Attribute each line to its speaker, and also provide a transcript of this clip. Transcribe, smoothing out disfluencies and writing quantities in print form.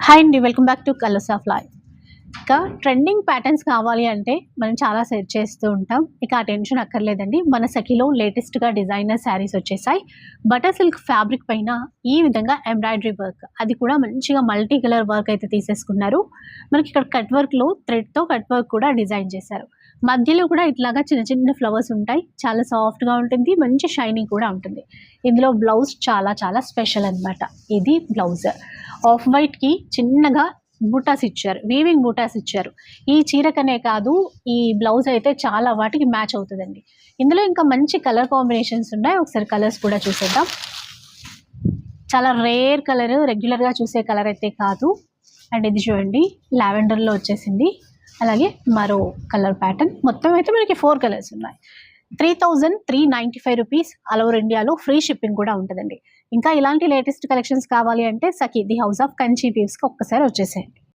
Speaker 1: Hi అండి, welcome back to colours of life. ఇక trending patterns కావాలి అంటే మనం చాలా సెర్చ్ చేస్తూ ఉంటాం. ఇక ఆ టెన్షన్ అక్కర్లేదండి. మన సఖిలో లేటెస్ట్గా డిజైనర్ శారీస్ వచ్చేసాయి. బటర్ సిల్క్ ఫ్యాబ్రిక్ పైన ఈ విధంగా ఎంబ్రాయిడరీ వర్క్, అది కూడా మంచిగా మల్టీ కలర్ వర్క్ అయితే తీసేసుకున్నారు. మనకి ఇక్కడ కట్ వర్క్లో థ్రెడ్తో కట్ వర్క్ కూడా డిజైన్ చేశారు. మధ్యలో కూడా ఇట్లాగా చిన్న చిన్న ఫ్లవర్స్ ఉంటాయి. చాలా సాఫ్ట్గా ఉంటుంది, మంచి షైనింగ్ కూడా ఉంటుంది. ఇందులో బ్లౌజ్ చాలా చాలా స్పెషల్ అనమాట. ఇది బ్లౌజ్ ఆఫ్ వైట్కి చిన్నగా బూటాస్ ఇచ్చారు, వీవింగ్ బూటాస్ ఇచ్చారు. ఈ చీరకనే కాదు, ఈ బ్లౌజ్ అయితే చాలా వాటికి మ్యాచ్ అవుతుందండి. ఇందులో ఇంకా మంచి కలర్ కాంబినేషన్స్ ఉన్నాయి. ఒకసారి కలర్స్ కూడా చూసేద్దాం. చాలా రేర్ కలర్, రెగ్యులర్గా చూసే కలర్ అయితే కాదు. అండ్ ఇది చూడండి, లావెండర్లో వచ్చేసింది. అలాగే మరో కలర్ ప్యాటర్న్. మొత్తం అయితే మనకి 4 కలర్స్ ఉన్నాయి. 3,395 రూపీస్. ఆల్ ఓవర్ ఇండియాలో ఫ్రీ షిప్పింగ్ కూడా ఉంటుందండి. ఇంకా ఇలాంటి లేటెస్ట్ కలెక్షన్స్ కావాలి అంటే సఖి ది హౌస్ ఆఫ్ కంచి వీవ్స్కి ఒక్కసారి వచ్చేసేయండి.